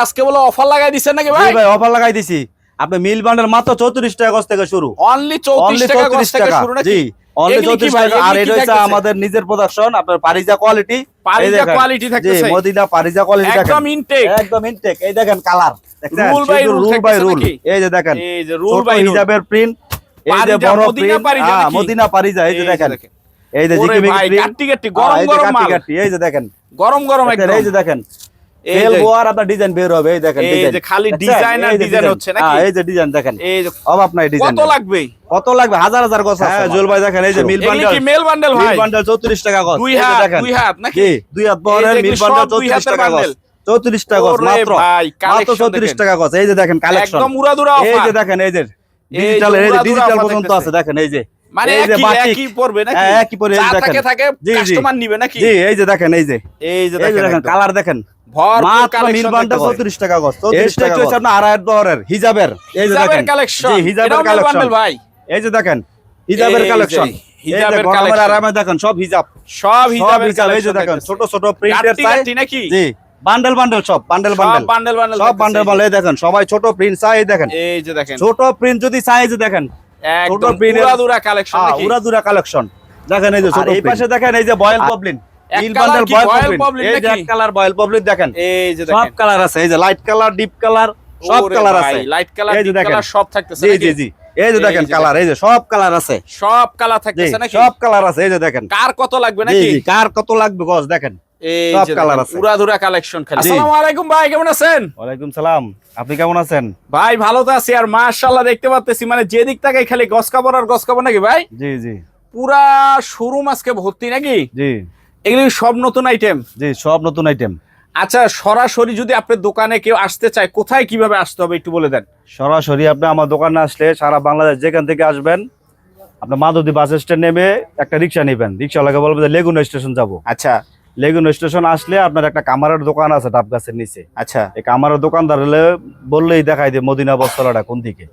আজকে বলে অফার লাগাই দিছেন নাকি ভাই? ভাই অফার লাগাই দিছি। আপনি মিল বান্ডেল মাত্র 34 টাকা গজ থেকে শুরু। অনলি 34 টাকা গজ থেকে শুরু নাকি? জি অনলি 34 টাকা। আর এটা হচ্ছে আমাদের নিজের প্রোডাকশন, আপনার পারিজা কোয়ালিটি। পারিজা কোয়ালিটি থাকতেছে। জি মদিনা পারিজা কোয়ালিটি দেখেন। একদম ইনটেক। একদম ইনটেক। এই দেখেন কালার। দেখেন রুল বাই রুল। এই যে দেখেন। এই যে রুল বাই রুল। হিজাবের প্রিন্ট। এই যে বড় প্রিন্ট। হ্যাঁ মদিনা পারিজা। এই যে দেখেন। এই যে জিকিমি প্রিন্ট। কাটি গরম গরম মাল। এই যে দেখেন। গরম গরম একদম। এই যে দেখেন। তেল বোয়ার আপনার ডিজাইন বের হবে। এই দেখেন ডিজাইন। এই যে খালি ডিজাইন আর ডিজাইন হচ্ছে নাকি? হ্যাঁ এই যে ডিজাইন দেখেন। এই যে অভাব নাই ডিজাইন। কত লাগবে? কত লাগবে? হাজার হাজার গছ আছে। হ্যাঁ জুল ভাই দেখেন এই যে মিল বান্ডেল। কি মেল বান্ডেল ভাই? মিল বান্ডেল 34 টাকা গছ। দুই হাত নাকি? জি দুই হাত বহরের মিল বান্ডেল 34 টাকা গছ। 34 টাকা গছ মাত্র। মাত্র 34 টাকা গছ। এই যে দেখেন কালেকশন। একদম উড়াদুরা অফার। এই যে দেখেন এই যে ডিজিটাল ডিজিটাল পর্যন্ত আছে দেখেন এই যে। মানে একই পড়বে নাকি? হ্যাঁ একই পড়বে। এই দেখেন থাকে কাস্টমার নিবে নাকি? জি এই যে দেখেন এই যে। এই যে দেখেন কালার দেখেন। ভরপুর কালেকশন। মিল বান্ডেল 34 টাকা গছ। 34 টাকা গছ। আপনার আড়াই বহরের হিজাবের। এই যে দেখেন কালেকশন। জি হিজাবের কালেকশন ভাই। এই যে দেখেন হিজাবের কালেকশন। হিজাবের কালেকশন আরামে দেখেন সব হিজাব। সব হিজাবের এই যে দেখেন ছোট ছোট প্রিন্টের চাই নাকি? জি বান্ডেল বান্ডেল সব বান্ডেল বান্ডেল সব বান্ডেল বান্ডেল দেখেন সবাই ছোট প্রিন্ট চাই দেখেন। এই যে দেখেন ছোট প্রিন্ট যদি চাই যে দেখেন ছোট প্রিন্ট উড়াদুরা কালেকশন নাকি? উড়াদুরা কালেকশন দেখেন এই যে ছোট এই পাশে দেখেন এই যে বয়েল পবলিন মিল বান্ডেল বয়েল পবলিন। এই যে এক কালার বয়েল পবলিন দেখেন। এই যে দেখেন সব কালার আছে। এই যে লাইট কালার ডিপ কালার সব কালার আছে। লাইট কালার ডিপ কালার সব থাকতেছে জি নাকি? জি জি এই যে দেখেন কালার এই যে সব কালার আছে। সব কালার থাকতেছে নাকি? সব কালার আছে। এই যে দেখেন কার কত লাগবে নাকি? জি কার কত লাগবে গজ দেখেন। এই সব যে কালার আছে। উড়াদুরা কালেকশন খালি। আসসালামু আলাইকুম ভাই, কেমন আছেন? ওয়ালাইকুম সালাম। আপনি কেমন আছেন? ভাই ভালো তো আছি। আর মাশাআল্লাহ দেখতে পাচ্তেছি মানে যে দিক থেকে খালি গস কাপড় আর গস কাপড় নাকি ভাই? জি জি পুরা শোরুম আজকে ভর্তি নাকি? জি এগুলো সব নতুন আইটেম? জি সব নতুন আইটেম। আচ্ছা সরাসরি যদি আপনার দোকানে কেউ আসতে চায় কোথায় কিভাবে আসতে হবে একটু বলে দেন। সরাসরি আপনি আমার দোকানে আসলে সারা বাংলাদেশ যেখান থেকে আসবেন আপনি মাধবদী বাস স্ট্যান্ড নেমে একটা রিক্সা নেবেন। রিক্সাওয়ালাকে বলবেন যে লেগুনা স্টেশন যাব। আচ্ছা লেগুনা স্টেশন আসলে আপনার একটা কামারের দোকান আছে ডাব গাছের নিচে। আচ্ছা এই কামারের দোকানদার হলে বললেই দেখাই দিয়ে মদিনা বস্তলাটা কোন দিকে।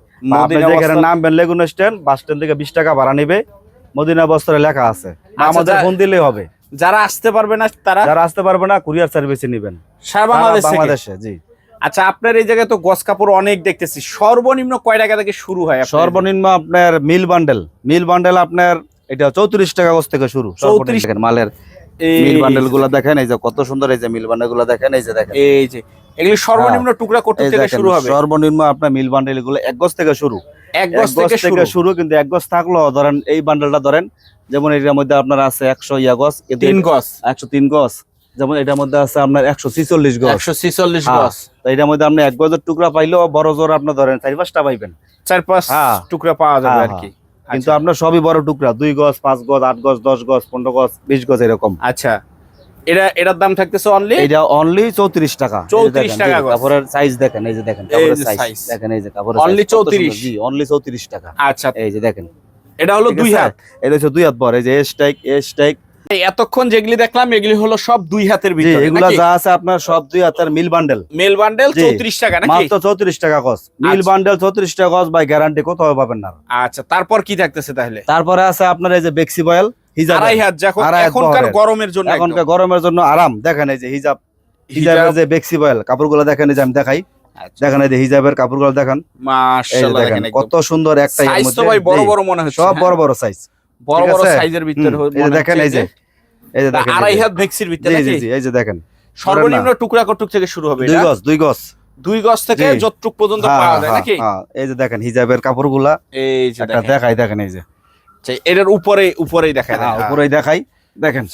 আপনি যেখানে নামবেন লেগুনা স্ট্যান্ড বাস স্ট্যান্ড থেকে 20 টাকা ভাড়া নেবে। মদিনা বস্তলা লেখা আছে। আমাদের ফোন দিলেই হবে। যারা আসতে পারবে না যারা আসতে পারবে না কুরিয়ার সার্ভিসে নেবেন সারা বাংলাদেশে। জি আচ্ছা আপনার এই জায়গায় তো গস কাপড় অনেক দেখতেছি, সর্বনিম্ন কয় টাকা থেকে শুরু হয়? সর্বনিম্ন আপনার মিল বান্ডেল আপনার এটা 34 টাকা গজ থেকে শুরু। 34 টাকা মালের মিল বান্ডেল গুলা দেখেন। এই যে কত সুন্দর এই যে মিল বান্ডেল গুলা দেখেন। এই যে দেখেন এই যে এগুলি সর্বনিম্ন টুকরা কত থেকে শুরু হবে? সর্বনিম্ন আপনার মিল বান্ডেল গুলো 1 গজ থেকে শুরু। 1 গজ থেকে শুরু। কিন্তু 1 গজ থাকলেও ধরেন এই বান্ডেলটা ধরেন যেমন এটার মধ্যে আপনার আছে 100 গজ 3 গজ 103 গজ। যেমন এটার মধ্যে আছে আপনার 146 গজ 146 গজ। তো এটার মধ্যে আপনি 1 গজের টুকরা পাইলেও বড় জোর আপনি ধরেন 4-5টা পাইবেন। 4-5 টুকরা পাওয়া যাবে আর কি। কিন্তু আপনার সবই বড় টুকরা 2 গজ 5 গজ 8 গজ 10 গজ 15 গজ 20 গজ এরকম। আচ্ছা এটার দাম থাকতেছে অনলি? এটা অনলি 34 টাকা। 34 টাকা গজ। কাপড়ের সাইজ দেখেন। এই যে দেখেন কাপড়ের সাইজ দেখেন। এই যে কাপড়ের অনলি 34। জি অনলি 34 টাকা। আচ্ছা এই যে দেখেন এটা হলো 2 হাত। এটা হচ্ছে 2 হাত বড়। এই যে এস টাইক এতক্ষণ যেগুলি দেখলাম এগুলি হলো সব 2 হাতের ভিতরে। এগুলা যা আছে আপনার সব 2 হাতের মিল বান্ডেল। 34 টাকা নাকি? মাত্র 34 টাকা গজ। মিল বান্ডেল 34 টাকা গজ ভাই, গ্যারান্টি কোথাও পাবেন না। আচ্ছা তারপর কি থাকতেছে তাহলে? তারপরে আছে আপনার এই যে বেক্সি বয়েল হিজাব। আড়াই হাত এখনকার গরমের জন্য। এখনকার গরমের জন্য আরাম। দেখেন এই যে হিজাবের যে বেক্সি বয়েল কাপড়গুলো দেখেন। এই যে আমি দেখাই। দেখেন এই যে হিজাবের কাপড়গুলো দেখেন। মাশাআল্লাহ দেখেন কত সুন্দর একটাই এর মধ্যে। সাইজ তো ভাই বড় বড় মনে হচ্ছে। সব বড় বড় সাইজ। বড় বড় সাইজের ভিতরে এই যে দেখেন এই যে দেখেন আড়াই হাত বেক্সির ভিতরে নাকি? জি জি এই যে দেখেন সর্বনিম্ন টুকরা কতটুক থেকে শুরু হবে? 2 গজ 2 গজ 2 গজ থেকে যতটুক পর্যন্ত পাওয়া যায় নাকি? হ্যাঁ এই যে দেখেন হিজাবের কাপড়গুলা। এই যে একটা দেখাই দেখেন এই যে এটার উপরেই দেখায়। হ্যাঁ উপরেই দেখাই দেখেন।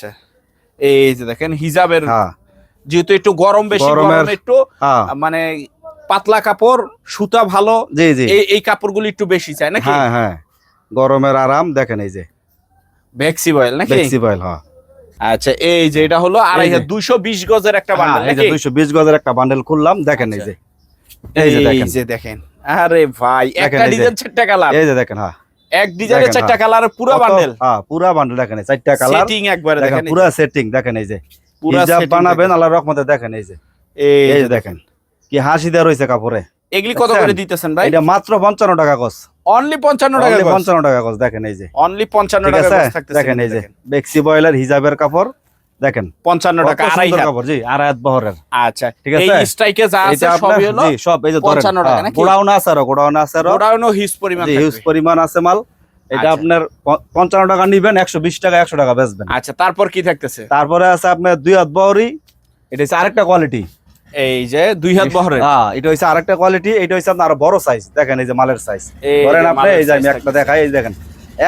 এই যে দেখেন হিজাবের যেহেতু একটু গরম বেশি, গরম একটু মানে পাতলা কাপড় সুতা ভালো। জি জি এই কাপড়গুলো একটু বেশি চাই নাকি? হ্যাঁ হ্যাঁ গরমের আরাম। দেখেন এই যে বেক্সি বয়েল নাকি? বেক্সি বয়েল হ্যাঁ। আচ্ছা এই যে এটা হলো আড়াই হাত 220 গজের একটা বান্ডেল নাকি? এই যে 220 গজের একটা বান্ডেল খুললাম। দেখেন এই যে এই যে দেখেন। আরে ভাই একটা ডিজাইন 4টা কালার। এই যে দেখেন হ্যাঁ এক ডিজাইনে 4টা কালার পুরো বান্ডেল। হ্যাঁ পুরো বান্ডেল দেখেন 4টা কালার সেটিং একবারে দেখেন। পুরো সেটিং দেখেন এই যে পুরো হিজাব বানাবেন আল্লাহর রহমতে। দেখেন এই যে এই যে দেখেন কি হাসি দেওয়া রয়েছে কাপড়ে। এগুলি কত করে দিতেছেন ভাই? এটা মাত্র 55 টাকা গজ। অনলি 55 টাকা গজ। 55 টাকা গজ। দেখেন এই যে অনলি 55 টাকা গজ থাকতেছে। দেখেন এই যে বেক্সি বয়েলের হিজাবের কাপড়। দেখেন 55 টাকা, আড়াই হাত কাপড়, জি আড়াই হাত বহরের। আচ্ছা, ঠিক আছে, এই স্ট্রাইকে যা আছে সবই হলো জি সব এই যে 55 টাকা নাকি? গোডাউন আছে, আর গোডাউন আছে, আর গোডাউনও হিউজ পরিমাণ জি থাকবে। হিউজ পরিমাণ আছে মাল। এটা আচ্ছা। আপনার 55 টাকা নিবেন, 120 টাকা 100 টাকা বেচবেন। আচ্ছা, তারপর কি থাকতেছে? তারপরে আছে আপনার 2 হাত বহরি, এটা হচ্ছে আরেকটা কোয়ালিটি। এই যে 2 হাত বহরের, হ্যাঁ এটা হচ্ছে আরেকটা কোয়ালিটি। এটা হচ্ছে আপনার আরো বড় সাইজ, দেখেন এই যে মালের সাইজ। এই ধরেন যে আপনি মালের এই যে আমি size একটা থাকতেছে। দেখাই, এই দেখেন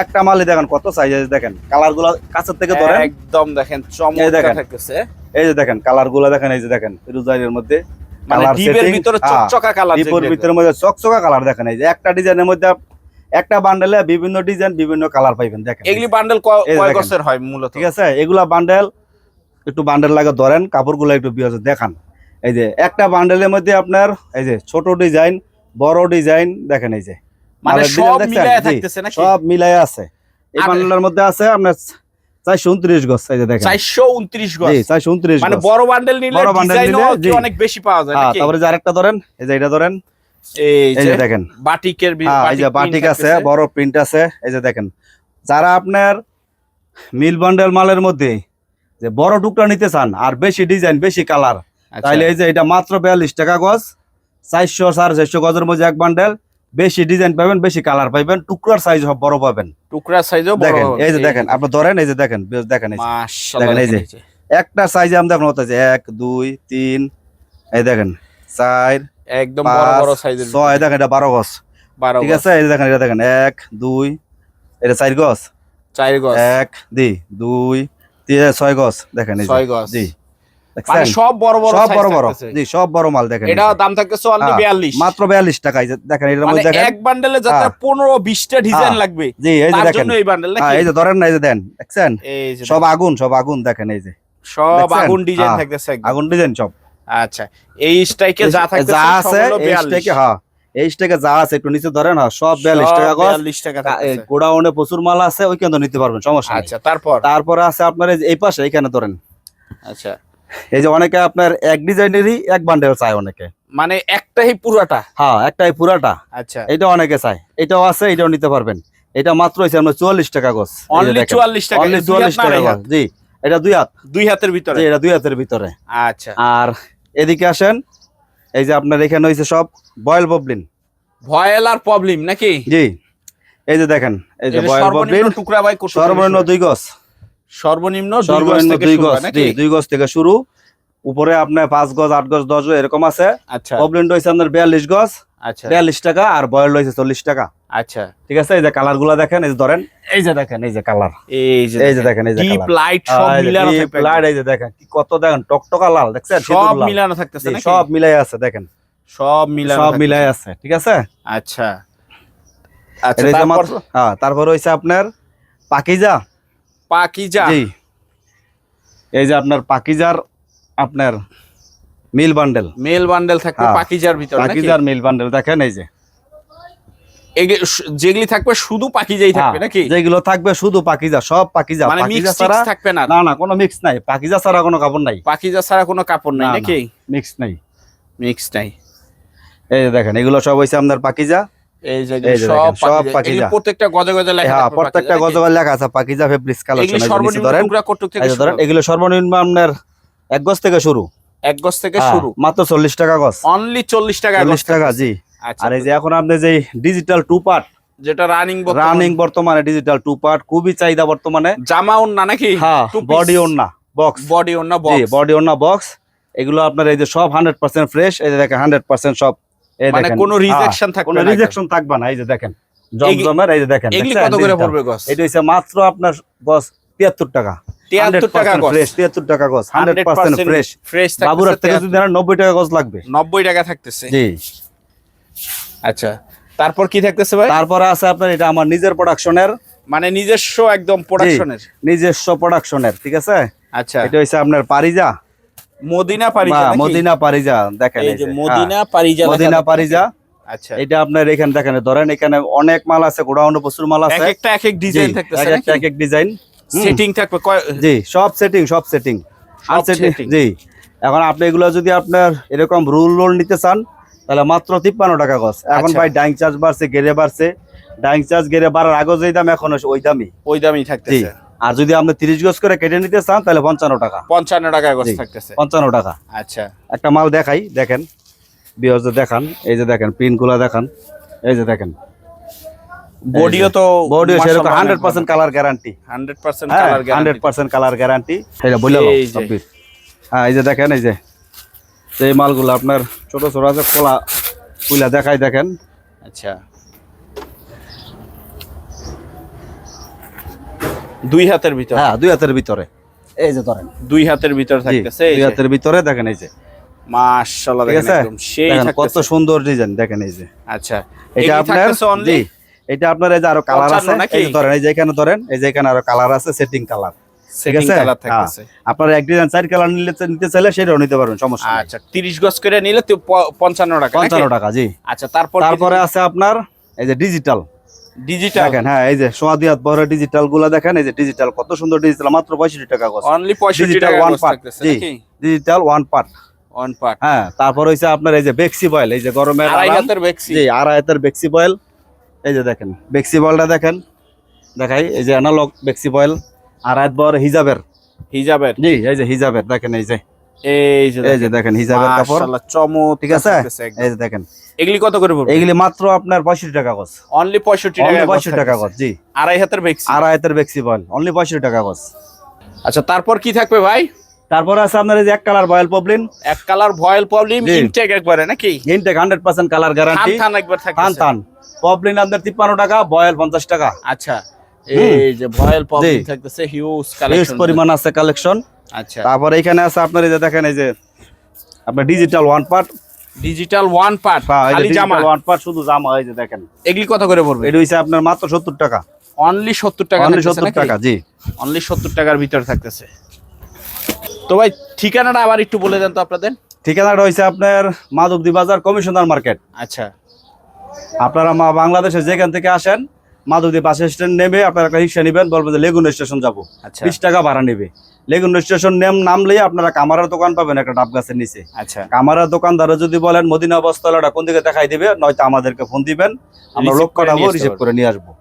একটা মালই দেখেন কত সাইজ আছে, দেখেন কালার গুলা কাছের থেকে ধরেন, একদম দেখেন এই চমৎকার দেখেন। থাকতেছে। এই যে দেখেন কালার গুলা দেখেন, এই যে দেখেন ফিরোজাইয়ের মধ্যে মানে কালার ডিপের সেটিং, ভিতরে চকচকা কালার, ডিপের ভিতরের মধ্যে চকচকা কালার দেখেন। এই যে একটা ডিজাইনের মধ্যে একটা বান্ডেলে বিভিন্ন ডিজাইন বিভিন্ন কালার পাইবেন। দেখেন এগুলি বান্ডেল এই কয় দেখেন। গছের হয় মূলত? ঠিক আছে, এগুলা বান্ডেল একটু বান্ডেল লাগে ধরেন, কাপড়গুলো একটু বিয়াজ দেখান। এই যে একটা বান্ডেলের মধ্যে আপনার এই যে ছোট ডিজাইন, বড় ডিজাইন দেখেন, এই যে মানে মালের সব ডিজাইন দেখছেন? মিলায়া জি, থাকতেছে নাকি? সব মিলায় আছে। এই আর- বান্ডেলের মধ্যে আছে আপনার 429 গজ, এই যে দেখেন 429 গজ, জি 429 মানে গজ। বড় বান্ডেল নিলে বড় bundle ডিজাইনও নিলে, জি। অনেক বেশি পাওয়া যায় হ্যাঁ, নাকি? তারপরে যে আরেকটা ধরেন, এই যে এটা ধরেন, এই এই যে যে দেখেন বাটিকের হ্যাঁ, এই যে বাটিক আছে, বড় প্রিন্ট আছে। এই যে দেখেন, যারা আপনার মিল বান্ডেল মালের মধ্যে যে বড় টুকরা নিতে চান আর বেশি ডিজাইন বেশি কালার, তাহলে এই যে এটা মাত্র 42 টাকা গজ, 400 450 গজের মধ্যে এক বান্ডেল। বেশি ডিজাইন পাবেন, বেশি কালার পাবেন, টুকরার সাইজ বড় পাবেন। টুকরা সাইজও বড় দেখেন হবে। এই যে দেখেন, আপনি ধরেন এই যে দেখেন, দেখেন এই যে মাশাআল্লাহ, দেখেন এই যে একটা সাইজে আমরা দেখুন হতেছে 1 2 3, এই দেখেন 4 একদম বড় বড় সাইজের 6, দেখেন এটা 12 গজ। 12 ঠিক আছে, এই যে দেখেন এটা দেখেন 1 2, এটা 4 গজ, 4 গজ, 1 2 3 6 গজ, দেখেন এই যে 6 গজ। জি মানে দেখছেন, সব বড় বড় সব সাইজ বড় বড়, থাকতেছে। জি সব বড় মাল দেখেন। এটা দাম থাকতেছে অনলি 42, মাত্র 42 টাকা। এই যে দেখেন এটার মানে মধ্যে দেখেন এক বান্ডেলে যাতে 15 20টা ডিজাইন হ্যাঁ, লাগবে, জি এই যে তার দেখেন, জন্য এই বান্ডেল হ্যাঁ নাকি? এই যে ধরেন না, এই যে দেন দেখছেন এই যে সব আগুন, সব আগুন দেখেন, এই যে সব দেখছেন? আগুন ডিজাইন হ্যাঁ, থাকতেছে একদম। আগুন ডিজাইন সব। আচ্ছা, এই স্ট্রাইকে যা থাকতেছে যা সব আছে হলো এই 42, স্টেকে, হ্যাঁ এই স্টেকে যা আছে একটু নিচে ধরেন, হ্যাঁ সব 42 সব টাকা গজ। 42 টাকা থাকতেছে। গোডাউনে প্রচুর মাল আছে, ওইখানে তো নিতে পারবেন, সমস্যা নেই। আচ্ছা, তারপর তারপরে আছে আপনার এই যে এই পাশে, এইখানে ধরেন, আচ্ছা, এই যে অনেকে আপনার এক ডিজাইনেরই এক বান্ডেল চায় অনেকে, মানে একটাই পুরাটা। হ্যাঁ একটাই পুরাটা, আচ্ছা, এটা অনেকে চায়, এটাও আছে, এটাও নিতে পারবেন। এটা মাত্র হইছে আমরা 44 টাকা গজ, অনলি 44 টাকা, অনলি 44 টাকা গজ। জি এটা 2 হাত, দুই হাতের ভিতরে। জি এটা 2 হাতের ভিতরে। আচ্ছা, আর এদিকে আসেন, এই যে আপনার এখানে হইছে সব বয়েল ববলিন, ভয়েল আর প্রবলেম নাকি? জি এই যে দেখেন, এই যে এটা বয়েল ববলিন সর্বনিম্ন টুকরা ভাই কত? সর্বনিম্ন 2 গজ, সর্বনিম্ন 2 গজ সর্বনিম্ন থেকে 2 শুরু গজ, হয় নাকি? জি 2 গজ থেকে শুরু, উপরে আপনার 5 গজ 8 গজ 10 গজ এরকম আছে। আচ্ছা, ববলিন হইছে আপনার 42 গজ, আচ্ছা, 42 টাকা, আর বয়েল হইছে 40 টাকা। আচ্ছা, ঠিক আছে, এই যে কালার গুলা দেখেন, এই যে ধরেন, এই যে দেখেন, এই যে কালার, এই যে এই যে দেখেন, এই যে ডিপ কালার, লাইট সব মিলানো থাকবে একদম। লাইট, এই যে দেখেন কি কত দেখেন টকটকা লাল, দেখছেন সব সিঁদুর লাল। মিলানো থাকতেছে জি, নাকি? সব মিলাই আছে দেখেন, সব মিলানো সব থাকতেছে। মিলাই আছে। ঠিক আছে, আচ্ছা, আচ্ছা, এটা হইছে তারপর মাত্র, হ্যাঁ তারপর হইছে আপনার পাকিজা, পাকিজা। জি এই যে আপনার পাকিজার আপনার মিল বান্ডেল, মেল বান্ডেল থাকবে হ্যাঁ, পাকিজার ভিতরে নাকি? পাকিজার মিল বান্ডেল দেখেন, এই যে যেগুলি থাকবে শুধু পাকিজাই থাকবে হ্যাঁ, নাকি? যেগুলো থাকবে শুধু পাকিজা, সব পাকিজা, মানে পাকিজা মিক্স ছাড়া থাকবে না? না না কোনো মিক্স নাই, পাকিজা ছাড়া কোনো কাপড় নাই, পাকিজা ছাড়া কোনো কাপড় নাই না, নাকি? মিক্স নাই। মিক্স নাই। এই যে দেখেন এগুলো সব হইছে আপনার পাকিজা, এই যে এই যে সব দেখেন, সব পাকিজা, পাকিজা। এগুলি প্রত্যেকটা গজে গজে লেখা হ্যাঁ থাকবে প্রত্যেকটা পাকিজা নাকি? গজগজ লেখা আছে পাকিজা ফেব্রিক্স কালেকশন। এগুলি সর্বনিম্ন ধরেন, টুকরা কত থেকে এই যে শুরু ধরেন হবে? এগুলো সর্বনিম্ন আপনার 1 গজ থেকে শুরু, 1 গজ থেকে হ্যাঁ, শুরু, মাত্র 40 টাকা গজ, অনলি 40 টাকা 40 টাকা, জি। আচ্ছা, আর এই যে এখন আপনি যে ডিজিটাল 2 পার্ট, যেটা রানিং বর্তমানে ডিজিটাল 2 পার্ট খুবই চাহিদা বর্তমানে। জামা ওন্না নাকি? হ্যাঁ বডি ওন্না বক্স, বডি ওন্না জি বক্স, বডি ওন্না বক্স। এগুলো আপনার এই যে সব 100% ফ্রেশ, এই যে দেখেন 100% সব, এই মানে দেখেন কোনো রিজেকশন থাকবে কোনো না? রিজেকশন থাকবে না। এই যে দেখেন জমজমের, এই যে দেখেন এগুলি দেখছেন কত করে digital? পড়বে গজ? এটা হচ্ছে মাত্র আপনার গজ 73 টাকা, 73 টাকা গজ, ফ্রেশ, 73 টাকা গজ, 100% ফ্রেশ। ফ্রেশ বাবুরার থেকে থাকতেছে, যদি নেন 90 টাকা গজ লাগবে, 90 টাকা থাকতেছে। জি। আচ্ছা, তারপর কি থাকতেছে ভাই? তারপরে আছে আপনার এটা আমার নিজের প্রোডাকশনের, মানে নিজস্ব একদম প্রোডাকশনের, নিজস্ব প্রোডাকশনের। ঠিক আছে, আচ্ছা, এটা হচ্ছে আপনার পারিজা, মদিনা পারিজা নাকি? মদিনা পারিজা দেখেন, এই যে মদিনা পারিজা, মদিনা পারিজা। আচ্ছা, এটা আপনার এখানে দেখেন, ধরেন এখানে অনেক মাল আছে, গোডাউনে প্রচুর মাল আছে, এক একটা এক এক ডিজাইন জি, থাকতেছে এক নাকি? একটা এক এক ডিজাইন, সেটিং থাকবে জি সব সেটিং, সব সেটিং, setting। জি। এখন আপনি এগুলো যদি আপনার এরকম রোল নিতে চান তাহলে মাত্র 53 টাকা গজ। এখন আচ্ছা। ভাই ডাইং চার্জ বাড়ছে, গেরে বাড়ছে, ডাইং চার্জ গেরে বাড়ার আগে যেই দাম এখন ওই দামই, ওই দামই থাকতেছে। আর যদি আপনি 30 গজ করে কেটে নিতে চান তাহলে 55 টাকা। 55 টাকা গজ থাকতেছে। 55 টাকা। আচ্ছা, একটা মাল দেখাই, দেখেন ভিউয়ার্স দেখান, এই যে দেখেন পিনগুলো দেখান, এই যে দেখেন বডিও তো বডিও সেরকম 100% colour guarantee, 100% colour guarantee, 100% colour guarantee. এটা বললাম সাব্বির। হ্যাঁ এই যে দেখেন, এই যে এই মালগুলো আপনার ছোট ছোট আছে, খোলা দেখাই দেখেন। আচ্ছা, 2 হাতের ভিতর। হ্যাঁ 2 হাতের ভিতরে, এই যে ধরেন 2 হাতের ভিতর থাকতেছে। 2 হাতের ভিতরে দেখেন, এই যে মাশাআল্লাহ দেখেন একদম সেই থাকতেছে, কত সুন্দর ডিজাইন দেখেন। এই যে আচ্ছা, এটা আপনার জি, এটা আপনার এই যে আরো কালার আছে, এই যে ধরেন, এই যে এখানে ধরেন, এই যে এখানে আরো কালার আছে, সেটিং কালার, সেটিং কালার থাকতেছে। আপনারা এক ডিজাইন 4 কালার নিতে চাইলে সেটাও নিতে পারবেন, সমস্যা নেই। আচ্ছা, 30 গজ করে নিলে তো 55 টাকা। 55 টাকা জি। আচ্ছা, তারপরে আছে আপনার এই যে ডিজিটাল দেখেন। হ্যাঁ এই যে সোয়া 2 হাত বড় ডিজিটাল গুলা দেখেন, এই যে ডিজিটাল কত সুন্দর ডিজিটাল, মাত্র 65 টাকা গজ, অনলি 65 টাকা গজ থাকতেছে নাকি? Digital one part. হ্যাঁ, তারপর হইছে আপনার এই যে বেক্সি বয়েল, এই যে গরমের 2.5 হাতের বেক্সি। জি, 2.5 হাতের বেক্সি বয়েল। এই যে দেখেন বেক্সি বয়েলটা দেখেন, দেখাই, এই যে অ্যানালগ বেক্সি বয়েল, 2.5 হাত বড় হিজাবের জি, এই যে হিজাবের দেখেন, এই যে দেখেন হিজাবের কাপড়, মাশাআল্লাহ চমৎকার। ঠিক আছে, এই যে দেখেন এগুলি কত করে পড়বে? এগুলি মাত্র আপনার 65 টাকা গজ, অনলি 65 টাকা। 65 টাকা গজ জি। 2.5 হাতের বেক্সি, 2.5 হাতের বেক্সি বয়েল, অনলি 65 টাকা গজ। আচ্ছা, তারপর কি থাকবে ভাই? তারপর আছে আপনার এই যে এক কালার ভয়েল পবলিন, এক কালার ভয়েল পবলিন, ইনটেক একবারে নাকি? ইনটেক 100% কালার গ্যারান্টি, থান একবার থাকতেছে। থান পবলিন আপনার 53 টাকা, ভয়েল 50 টাকা। আচ্ছা, এই যে ভয়েল পবলিন থাকতেছে, হিউজ কালেকশন, পরিমাণ আছে কালেকশন। আচ্ছা, তারপর এখানে আছে আপনার এই যে দেখেন, এই যে আপনার digital one part, digital one part খালি জামা, ওয়ান পার্ট শুধু জামা, এই যে দেখেন এগুলি কত করে পড়বে? এটা হইছে আপনার মাত্র 70 টাকা, অনলি 70 টাকা, অনলি 70 টাকা জি, অনলি 70 টাকার ভিতর থাকতেছে। তো ভাই ঠিকানাটা আবার একটু বলে দেন তো আপনাদের। ঠিকানাটা হইছে আপনার মাধবদী বাজার কমিশনার মার্কেট। আচ্ছা, আপনারা বাংলাদেশের যেখান থেকে আসেন, মাধবদী বাস স্ট্যান্ড নেমে আপনারা একটা রিক্সা নেবেন, বলবেন যে লেগুন স্টেশন যাবো, 20 টাকা ভাড়া নেবে। লেগুন স্টেশন নামলেই আপনারা কামারার দোকান পাবেন একটা ডাব গাছের নিচে। আচ্ছা, কামারার দোকানদার যদি বলেন মদিনা বস্ত্রালয়টা কোন দিকে দেখাই দিবে, নয়তো আমাদেরকে ফোন দিবেন, আমরা লোক পাঠাবো, রিসিভ করে নিয়ে আসবো।